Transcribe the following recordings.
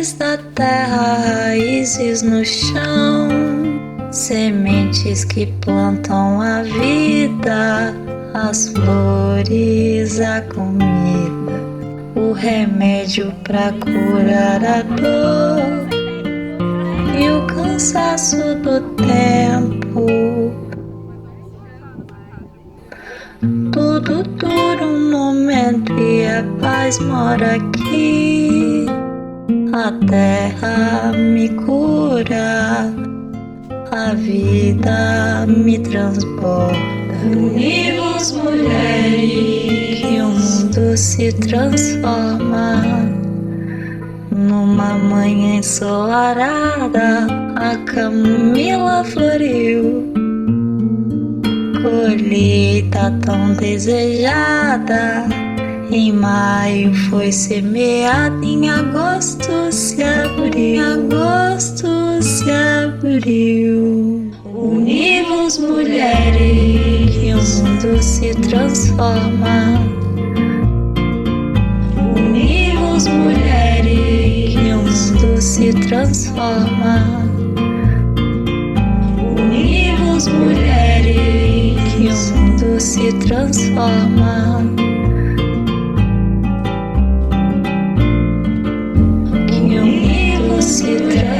Flores da terra, raízes no chão, sementes que plantam a vida, as flores, a comida, o remédio pra curar a dor e o cansaço do tempo. Tudo dura um momento e a paz mora aqui. A terra me cura, a vida me transporta. Unimos, mulheres, que o mundo se transforma. Numa manhã ensolarada, a camomila floriu. Colheita tão desejada, em maio foi semeada, em agosto se abriu. Unimos, mulheres, que o mundo se transforma. Unimos, mulheres, que o mundo se transforma. Unimos, mulheres, que o mundo se transforma. Que o mundo se transforma.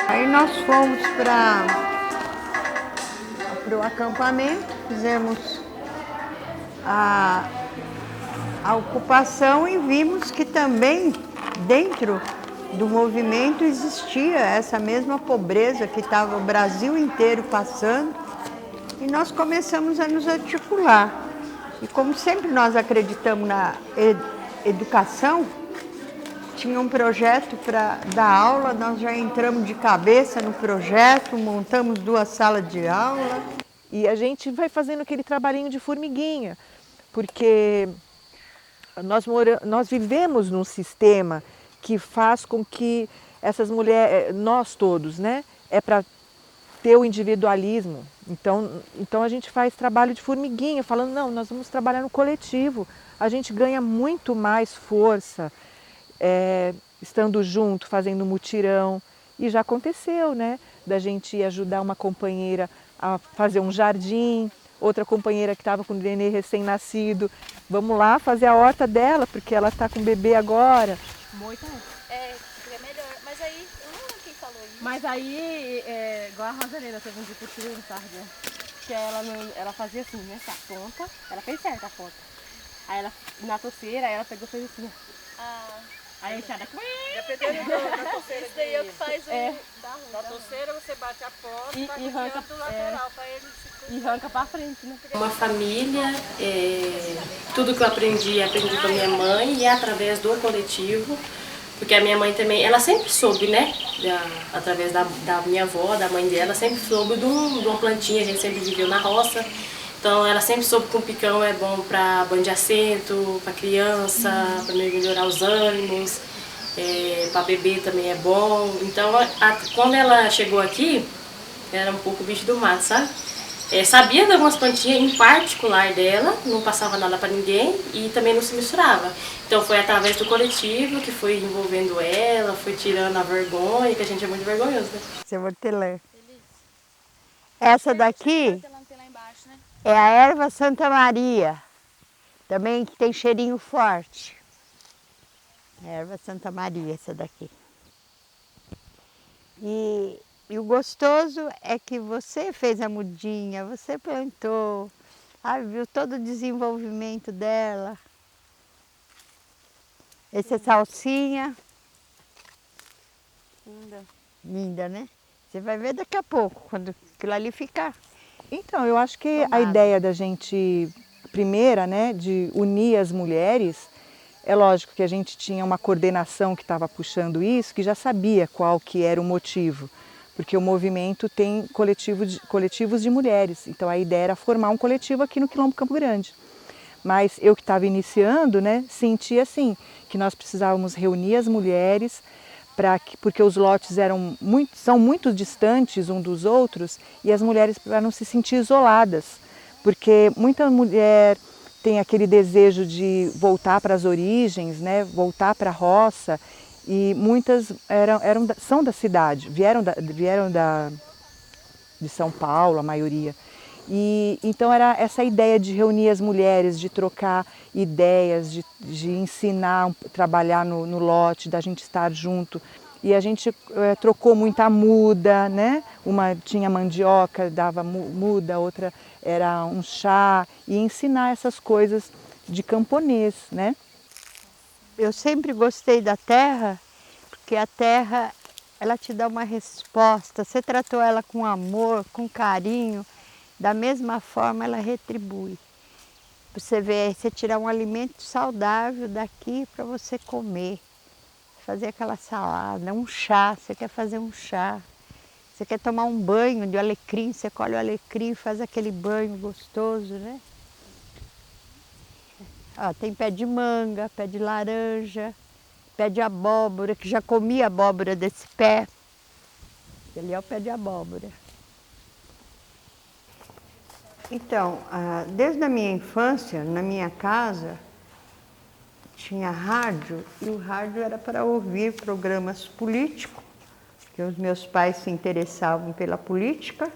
Aí nós fomos para o acampamento, fizemos a ocupação e vimos que também dentro do movimento existia essa mesma pobreza que estava o Brasil inteiro passando, e nós começamos a nos articular. E como sempre nós acreditamos na educação, tinha um projeto para dar aula, nós já entramos de cabeça no projeto, montamos 2 salas de aula. E a gente vai fazendo aquele trabalhinho de formiguinha, porque nós vivemos num sistema que faz com que essas mulheres, nós todos, né, é para ter o individualismo. Então a gente faz trabalho de formiguinha, falando, não, nós vamos trabalhar no coletivo, a gente ganha muito mais força, estando junto, fazendo mutirão. E já aconteceu, né, da gente ir ajudar uma companheira a fazer um jardim, outra companheira que estava com o nenê recém-nascido, vamos lá fazer a horta dela, porque ela está com o bebê agora. Muito. É melhor. Mas aí, eu não lembro quem falou isso. Mas aí, igual a Rosalena teve um dia que eu tirei um sargento, que ela fazia assim, né, a ponta, ela fez certo a ponta. Aí ela, na toceira, ela pegou e fez assim. Aí a enxada... Na toceira. Isso daí é o que faz Na toceira você bate a porta e arranca do lateral para ele se... E arranca pra frente, né? Uma família, tudo que eu aprendi com a minha mãe e através do coletivo, porque a minha mãe também, ela sempre soube, né, através da minha avó, da mãe dela, sempre soube de uma plantinha, a gente sempre viveu na roça, então ela sempre soube que um picão é bom para banho de assento, para criança, para melhorar os ânimos, para bebê também é bom. Então quando ela chegou aqui, era um pouco bicho do mato, sabe? Sabia de algumas plantinhas em particular dela, não passava nada para ninguém e também não se misturava. Então foi através do coletivo que foi envolvendo ela, foi tirando a vergonha, que a gente é muito vergonhoso, né? Seu hortelã. Essa daqui é a erva Santa Maria, também que tem cheirinho forte. A erva Santa Maria, essa daqui. E o gostoso é que você fez a mudinha, você plantou, viu todo o desenvolvimento dela. Essa é salsinha. Linda, né? Você vai ver daqui a pouco, quando aquilo ali ficar. Então, eu acho que a ideia da gente, primeira, né, de unir as mulheres, é lógico que a gente tinha uma coordenação que estava puxando isso, que já sabia qual que era o motivo, porque o movimento tem coletivos de mulheres, então a ideia era formar um coletivo aqui no Quilombo Campo Grande. Mas eu que estava iniciando, né, senti assim, que nós precisávamos reunir as mulheres, porque os lotes são muito distantes um dos outros, e as mulheres para não se sentir isoladas, porque muita mulher tem aquele desejo de voltar para as origens, né, voltar para a roça, e muitas são da cidade, vieram de São Paulo, a maioria. E então era essa ideia de reunir as mulheres, de trocar ideias, de ensinar, trabalhar no lote, da gente estar junto. E a gente trocou muita muda, né? Uma tinha mandioca, dava muda, outra era um chá, e ensinar essas coisas de camponês, né? Eu sempre gostei da terra, porque a terra, ela te dá uma resposta. Você tratou ela com amor, com carinho, da mesma forma ela retribui. Você vê, você tirar um alimento saudável daqui para você comer, fazer aquela salada, um chá, você quer fazer um chá. Você quer tomar um banho de alecrim, você colhe o alecrim e faz aquele banho gostoso, né? Ó, tem pé de manga, pé de laranja, pé de abóbora, que já comi abóbora desse pé. Ali é o pé de abóbora. Então, desde a minha infância, na minha casa, tinha rádio, e o rádio era para ouvir programas políticos, porque os meus pais se interessavam pela política.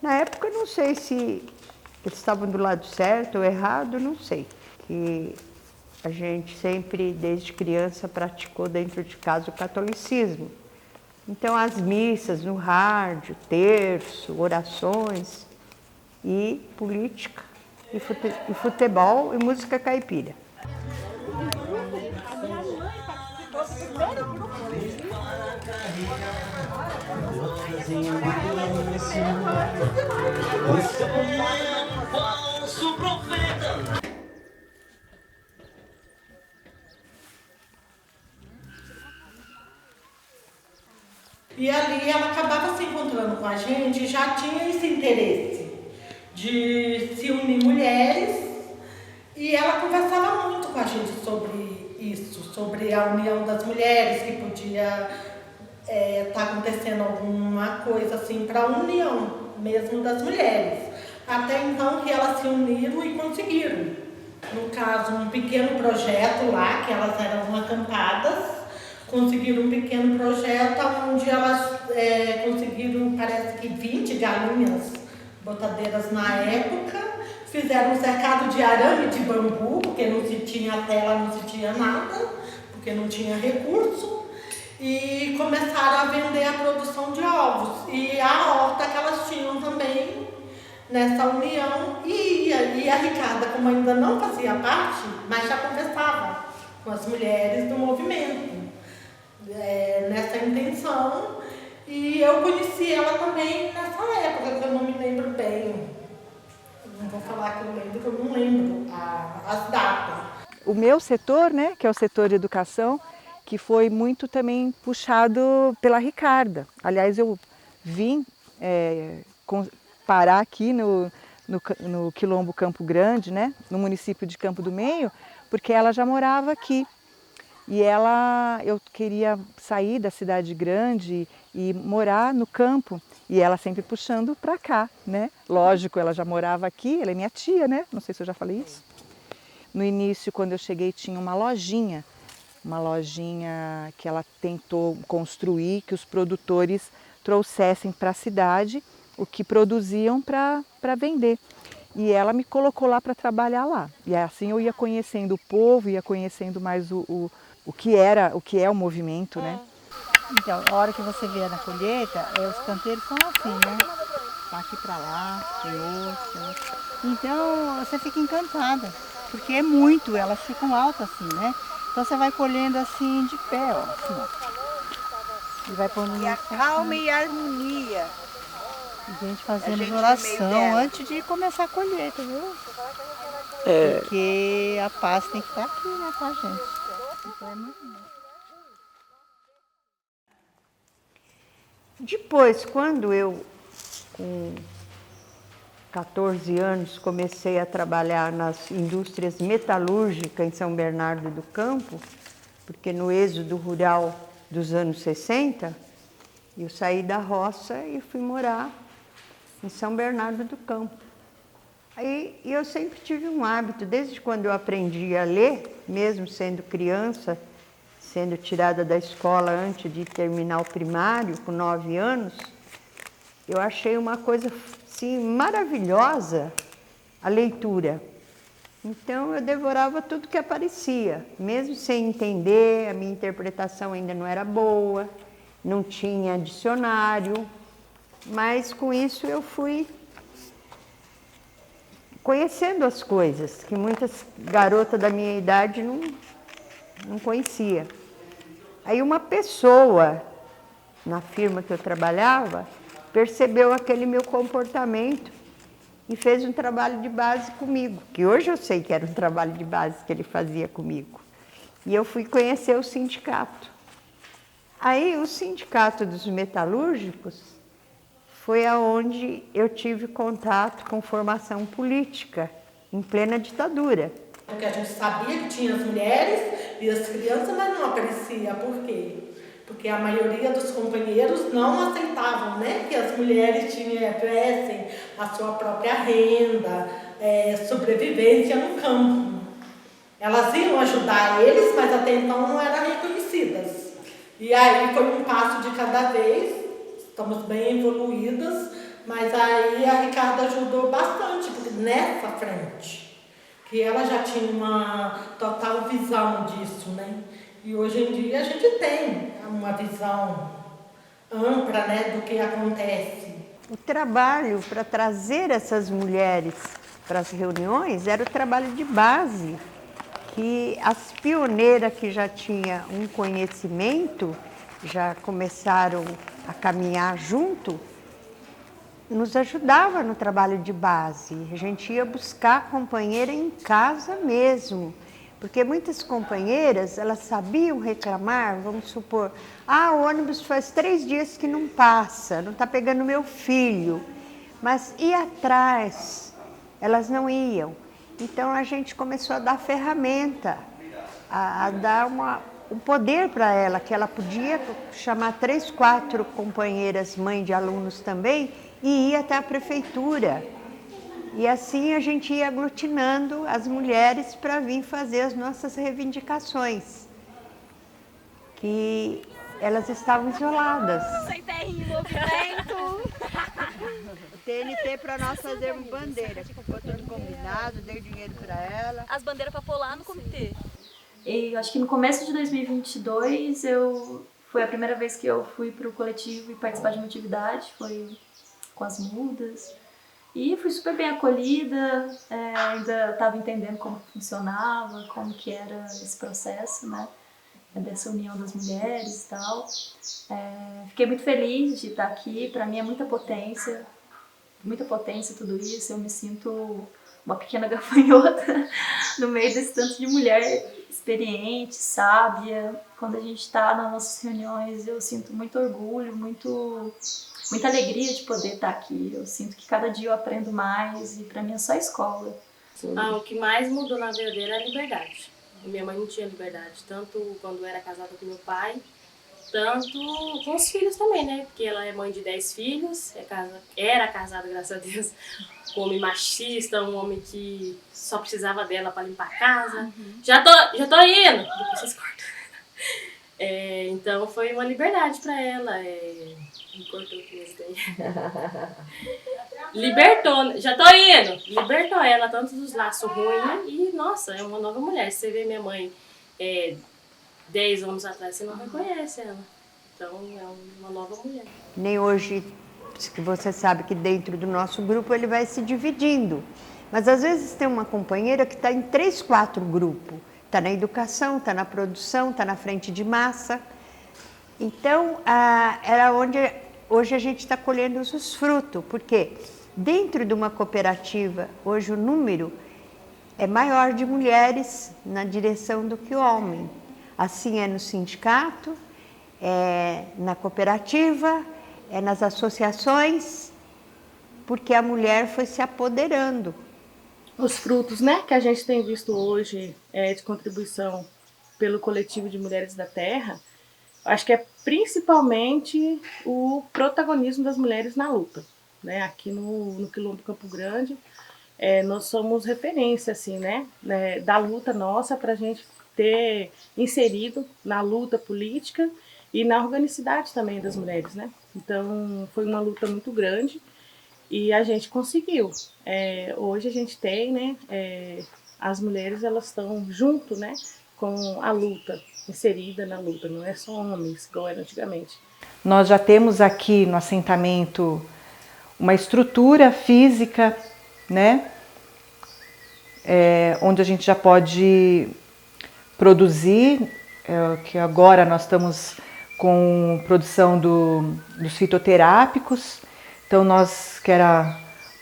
Na época, não sei se eles estavam do lado certo ou errado, não sei. Que a gente sempre, desde criança, praticou dentro de casa o catolicismo. Então, as missas no rádio, terço, orações e política, e futebol e música caipira. E ali ela acabava se encontrando com a gente, já tinha esse interesse de se unir mulheres, e ela conversava muito com a gente sobre isso, sobre a união das mulheres, que podia estar acontecendo alguma coisa assim para a união mesmo das mulheres. Até então que elas se uniram e conseguiram. No caso, um pequeno projeto lá, que elas eram acampadas, conseguiram um pequeno projeto onde elas conseguiram, parece que 20 galinhas botadeiras na época, fizeram um cercado de arame de bambu, porque não se tinha tela, não se tinha nada, porque não tinha recurso, e começaram a vender a produção de ovos. E a horta que elas tinham também nessa união, e a Ricarda, como ainda não fazia parte, mas já conversava com as mulheres do movimento, nessa intenção, e eu conheci ela também nessa época, que eu não me lembro bem. Não vou falar que eu lembro, porque eu não lembro as datas. O meu setor, né, que é o setor de educação, que foi muito também puxado pela Ricarda. Aliás, eu vim parar aqui no Quilombo Campo Grande, né, no município de Campo do Meio, porque ela já morava aqui. E eu queria sair da cidade grande e morar no campo. E ela sempre puxando para cá, né? Lógico, ela já morava aqui, ela é minha tia, né? Não sei se eu já falei isso. No início, quando eu cheguei, tinha uma lojinha que ela tentou construir, que os produtores trouxessem para a cidade o que produziam para vender. E ela me colocou lá para trabalhar lá. E assim eu ia conhecendo o povo, ia conhecendo mais o que é o movimento, né? Então, a hora que você vier na colheita, os canteiros são assim, né? Daqui para lá, tem outro. Então, você fica encantada, porque é muito, elas ficam altas assim, né? Então você vai colhendo assim de pé, ó, assim, ó. E vai pondo E a calma e a harmonia. A gente fazendo oração antes de começar a colheita, viu? Porque a paz tem que estar aqui, né, com a gente. Então é muito bom. Depois, quando eu, com 14 anos, comecei a trabalhar nas indústrias metalúrgicas em São Bernardo do Campo, porque no êxodo rural dos anos 60, eu saí da roça e fui morar em São Bernardo do Campo. Aí eu sempre tive um hábito, desde quando eu aprendi a ler, mesmo sendo criança, sendo tirada da escola antes de terminar o primário, com 9 anos, eu achei uma coisa assim, maravilhosa a leitura. Então eu devorava tudo que aparecia, mesmo sem entender, a minha interpretação ainda não era boa, não tinha dicionário, mas com isso eu fui conhecendo as coisas que muitas garotas da minha idade não conhecia. Aí uma pessoa na firma que eu trabalhava percebeu aquele meu comportamento e fez um trabalho de base comigo, que hoje eu sei que era um trabalho de base que ele fazia comigo. E eu fui conhecer o sindicato. Aí o sindicato dos metalúrgicos foi aonde eu tive contato com formação política, em plena ditadura. Porque a gente sabia que tinha as mulheres e as crianças, mas não aparecia. Por quê? Porque a maioria dos companheiros não aceitavam, né, que as mulheres tivessem a sua própria renda, sobrevivência no campo. Elas iam ajudar eles, mas até então não eram reconhecidas. E aí foi um passo de cada vez. Estamos bem evoluídas, mas aí a Ricarda ajudou bastante nessa frente, que ela já tinha uma total visão disso, né? E hoje em dia a gente tem uma visão ampla, né, do que acontece. O trabalho para trazer essas mulheres para as reuniões era o trabalho de base, que as pioneiras que já tinham um conhecimento, já começaram a caminhar junto, nos ajudava no trabalho de base. A gente ia buscar companheira em casa mesmo, porque muitas companheiras, elas sabiam reclamar, vamos supor, o ônibus faz 3 dias que não passa, não está pegando meu filho, mas ia atrás, elas não iam. Então a gente começou a dar ferramenta, a dar um poder para ela, que ela podia chamar 3, 4 companheiras, mãe de alunos também, e ir até a prefeitura. E assim a gente ia aglutinando as mulheres para vir fazer as nossas reivindicações, que elas estavam isoladas. Sem terra em movimento. O TNT para nós fazermos bandeira, ficou tudo combinado, dei dinheiro para ela. As bandeiras para pôr lá no comitê. E acho que no começo de 2022 foi a primeira vez que eu fui para o coletivo e participar de uma atividade, foi com as mudas. E fui super bem acolhida, ainda estava entendendo como funcionava, como que era esse processo, né, dessa união das mulheres e tal. Fiquei muito feliz de estar aqui, para mim é muita potência tudo isso, eu me sinto uma pequena gafanhota no meio desse tanto de mulher experiente, sábia. Quando a gente está nas nossas reuniões, eu sinto muito orgulho, muita alegria de poder estar aqui. Eu sinto que cada dia eu aprendo mais e para mim é só escola. O que mais mudou na vida dele é a liberdade. Minha mãe não tinha liberdade, tanto quando era casada com meu pai, tanto com os filhos também, né? Porque ela é mãe de 10 filhos, era casada, graças a Deus, com um homem machista, um homem que só precisava dela para limpar a casa. Já tô indo! Depois vocês cortam. Então foi uma liberdade para ela. Me cortou aqui nesse daí. Libertou, já tô indo! Libertou ela tanto dos laços ruins e, nossa, é uma nova mulher. Se você vê minha mãe 10 anos atrás, você não reconhece ela. Então é uma nova mulher. Nem hoje, que você sabe que dentro do nosso grupo ele vai se dividindo. Mas às vezes tem uma companheira que está em 3, 4 grupos. Está na educação, está na produção, está na frente de massa. Então, era onde hoje a gente está colhendo os frutos. Porque dentro de uma cooperativa, hoje o número é maior de mulheres na direção do que homem. Assim é no sindicato, na cooperativa, nas associações porque a mulher foi se apoderando. Os frutos, né, que a gente tem visto hoje de contribuição pelo coletivo de Mulheres da Terra, acho que é principalmente o protagonismo das mulheres na luta, né? Aqui no Quilombo Campo Grande, nós somos referência, assim, né, da luta nossa para a gente ter inserido na luta política e na organicidade também das mulheres, né? Então, foi uma luta muito grande e a gente conseguiu. Hoje a gente tem, né, as mulheres, elas estão junto, né, com a luta, inserida na luta, não é só homens, igual era antigamente. Nós já temos aqui no assentamento uma estrutura física, né, onde a gente já pode produzir, que agora nós estamos com produção dos fitoterápicos. Então nós, que era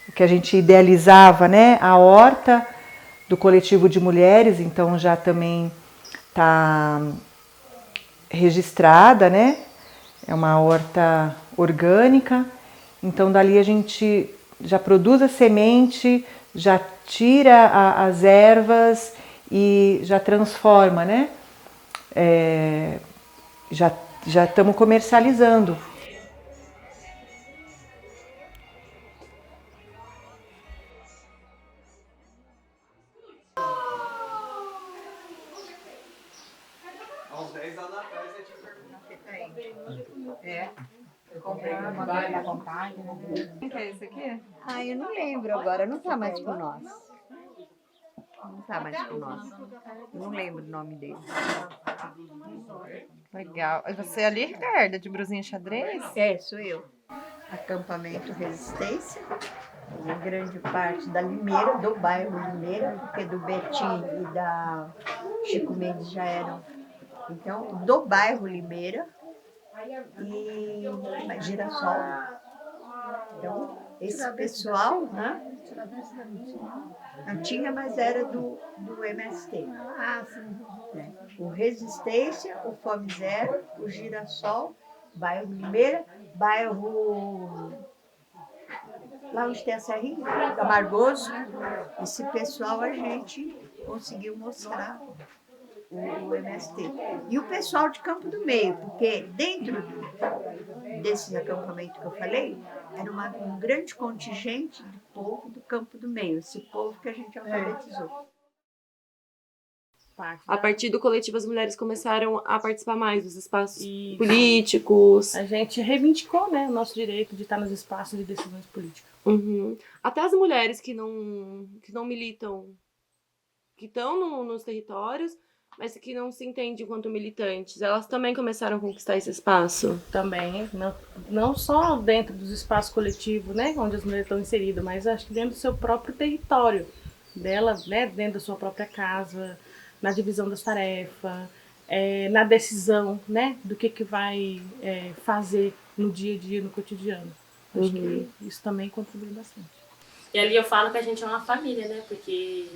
o que a gente idealizava, né, a horta do coletivo de mulheres, então já também está registrada, né? É uma horta orgânica, então dali a gente já produz a semente, já tira as ervas e já transforma, né? Já estamos comercializando. Há uns 10 anos atrás eu tinha perguntado. Quem que é esse aqui? Ah, eu não lembro agora, não tá mais com nós. Não tá mais com nós. Eu não lembro o nome dele. Legal. E você ali, Ricardo, de brusinha xadrez? Sou eu. Acampamento Resistência, uma grande parte da Limeira, do bairro Limeira, porque do Betim e da Chico Mendes já eram. Então, do bairro Limeira e Girassol. Então, esse pessoal, né? Não tinha, mas era do MST. Né? O Resistência, o Fome Zero, o Girassol, bairro Limeira, bairro lá onde tem a Serrinha, Camargoso. Esse pessoal a gente conseguiu mostrar o MST. E o pessoal de Campo do Meio, porque dentro desse acampamento que eu falei, era um grande contingente do povo do Campo do Meio, esse povo que a gente alfabetizou. A partir do coletivo, as mulheres começaram a participar mais dos espaços políticos. A gente reivindicou, né, o nosso direito de estar nos espaços de decisões políticas. Uhum. Até as mulheres que não militam, que estão nos territórios, mas que não se entendem enquanto militantes, elas também começaram a conquistar esse espaço? Também, não só dentro dos espaços coletivos, né, onde as mulheres estão inseridas, mas acho que dentro do seu próprio território, dela, né, dentro da sua própria casa, na divisão das tarefas, na decisão, né, do que vai fazer no dia a dia, no cotidiano. Acho que isso também contribui bastante. E ali eu falo que a gente é uma família, né? Porque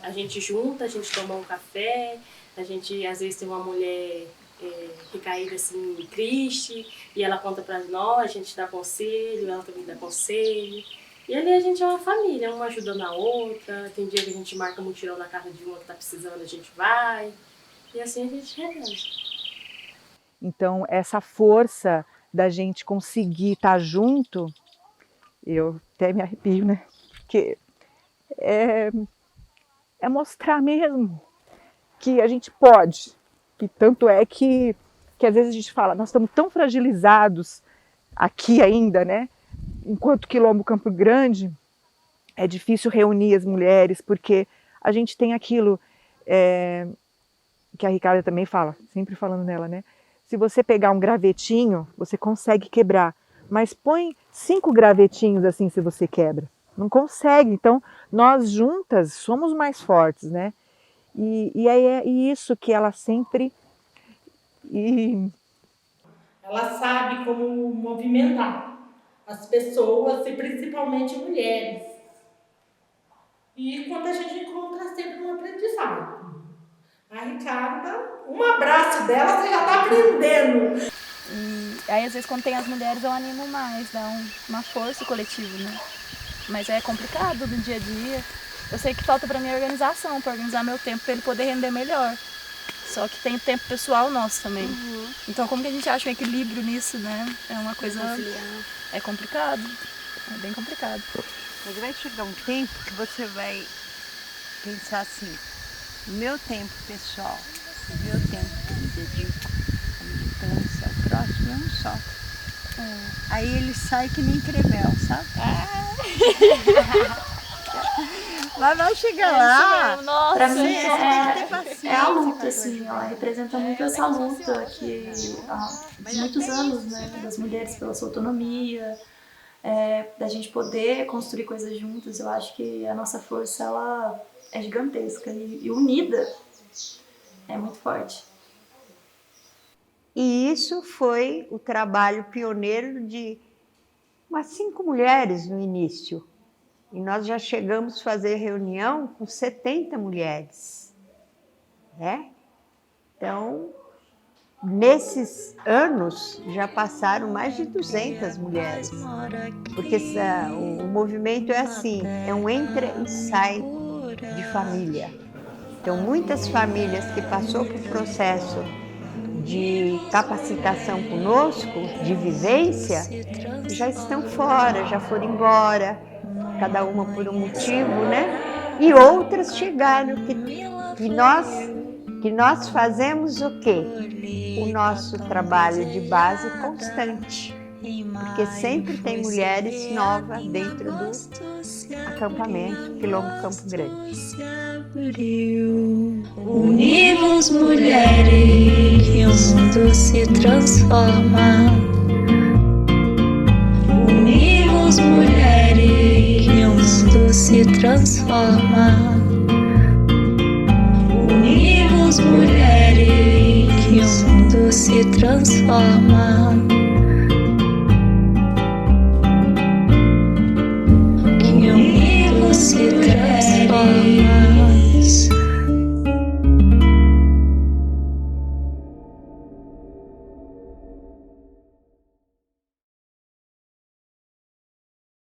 a gente junta, a gente toma um café, a gente às vezes tem uma mulher recaída assim, triste, e ela conta pra nós, a gente dá conselho, ela também dá conselho. E ali a gente é uma família, uma ajudando a outra. Tem dia que a gente marca mutirão na casa de uma que tá precisando, a gente vai. E assim a gente realiza. Então, essa força da gente conseguir estar junto, eu até me arrepio, né? Porque é mostrar mesmo que a gente pode. E tanto é que às vezes a gente fala, nós estamos tão fragilizados aqui ainda, né? Enquanto Quilombo Campo Grande, é difícil reunir as mulheres, porque a gente tem aquilo que a Ricarda também fala, sempre falando nela, né? Se você pegar um gravetinho, você consegue quebrar. Mas põe 5 gravetinhos assim se você quebra. Não consegue. Então, nós juntas somos mais fortes, né? E é isso que ela sempre... Ela sabe como movimentar as pessoas e principalmente mulheres. E quando a gente encontra sempre um aprendizado. A Ricarda, um abraço dela, você já está aprendendo. E aí, às vezes, quando tem as mulheres, eu animo mais, dá uma força coletiva, né? Mas é complicado no dia a dia. Eu sei que falta pra mim organização, pra organizar meu tempo, pra ele poder render melhor. Só que tem o tempo pessoal nosso também. Então como que a gente acha um equilíbrio nisso, né? É uma coisa... É complicado. É bem complicado. Mas vai chegar um tempo que você vai pensar assim, o meu tempo pessoal, o meu tempo que eu me dedico à militância, ao próximo, é um só. Aí ele sai que nem Crevel, sabe? Mas vai chegar lá. Nossa, pra mim é a luta, assim, ela representa muito essa luta que há muitos anos, né, das mulheres pela sua autonomia, da gente poder construir coisas juntas. Eu acho que a nossa força, ela é gigantesca e unida é muito forte. E isso foi o trabalho pioneiro de umas 5 mulheres no início. E nós já chegamos a fazer reunião com 70 mulheres. Né? Então, nesses anos, já passaram mais de 200 mulheres. Porque o movimento é assim, é um entra e sai de família. Então, muitas famílias que passou por processo de capacitação conosco, de vivência, já estão fora, já foram embora, cada uma por um motivo, né? E outras chegaram que nós fazemos o quê? O nosso trabalho de base constante, porque sempre tem mulheres novas dentro do acampamento Quilombo Campo Grande. Unimos mulheres e o mundo se transforma. Unimos mulheres e o mundo se transforma. Unimos mulheres e o mundo se transforma.